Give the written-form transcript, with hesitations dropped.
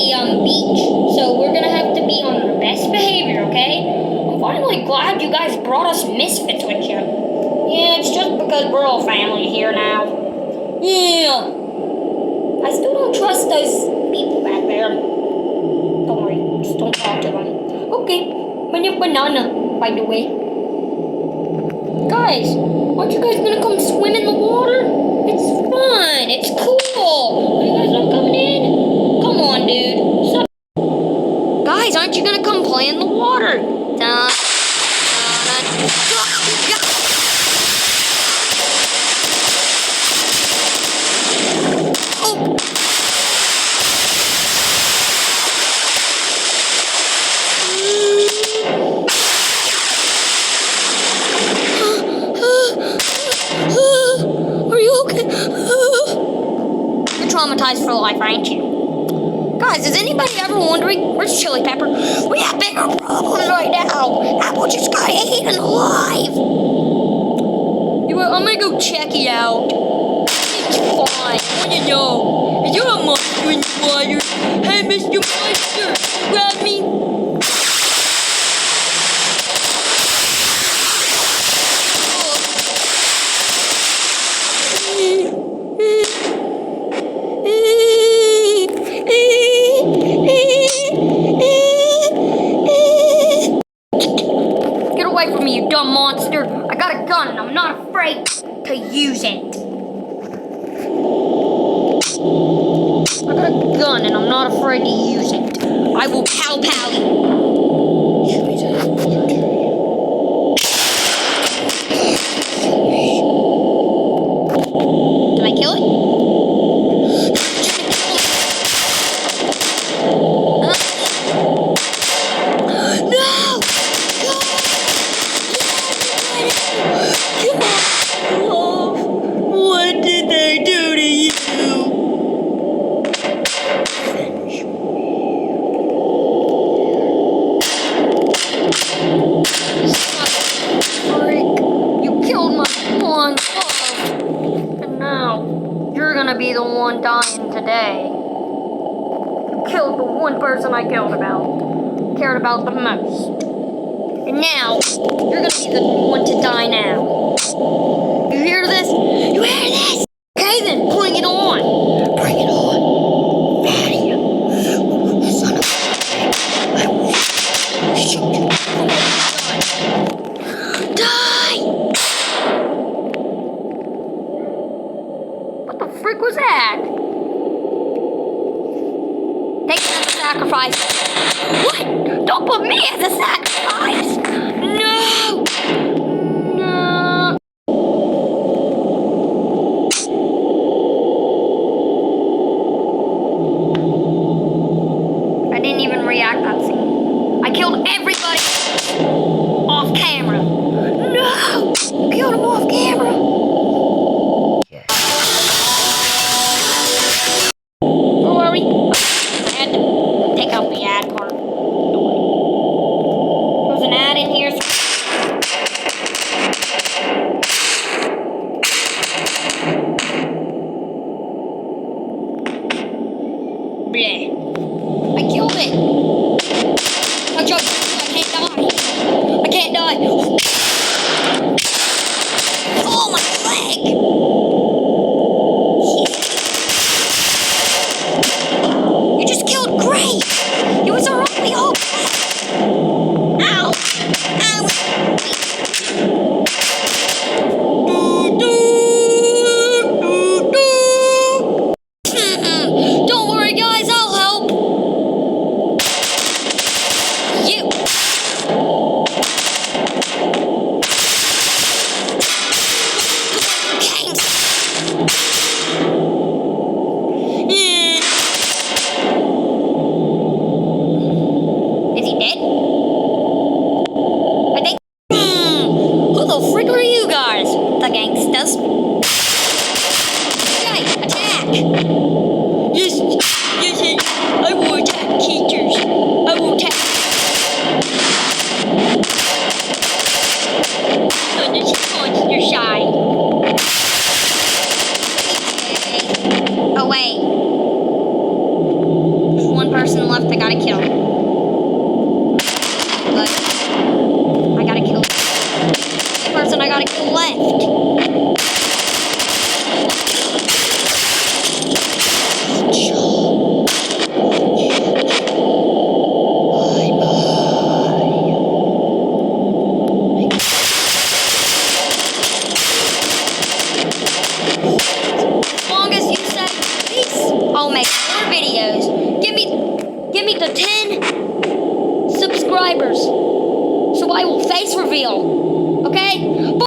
be on the beach, so we're gonna have to be on our best behavior, okay? I'm finally glad you guys brought us misfits with you. Yeah, it's just because we're all family here now. Yeah. I still don't trust those people back there. Don't worry, just don't talk to them. Okay, banana, by the way. Guys, aren't you guys gonna come swim in the water? It's fun, it's cool. Are you guys not coming in? Come on, dude. Guys, aren't you gonna come play in the water? Oh. Are you okay? You're traumatized for life, aren't you? Guys, is anybody ever wondering where's Chili Pepper? We have bigger problems right now. Apple just got eaten alive. You know, I'm gonna go check it out. It's fine. What do you know? Is there a monster in the water? Hey, Mr. Monster, grab me. Get away from me, you dumb monster. I got a gun and I'm not afraid to use it. I got a gun and I'm not afraid to use it. I will pow you. Did I kill it? What did they do to you? Freak, you killed my one love. And now, you're gonna be the one dying today. You killed the one person I cared about the most. And now, you're gonna be the one to die now. You hear this? You hear this? Okay then, bring it on. Bring it on. Fatty. Son of a... I will shoot you. Die! What the frick was that? Take it as a sacrifice. What? Don't put me as a sacrifice! No! No! I didn't even react that scene. I killed everybody off camera. No! You killed him off camera. Don't worry. I had to take out the ad part. There's an ad in here. Bleh. I killed it. I can't die. I can't die. Oh, my leg. You just killed Gray. He was our only hope. Ow. Ow. Don't worry, guys. I'll help. person left I gotta kill. But I gotta kill the person I gotta kill left. As long as you say peace, I'll make more videos. Give me the 10 subscribers, so I will face reveal. Okay?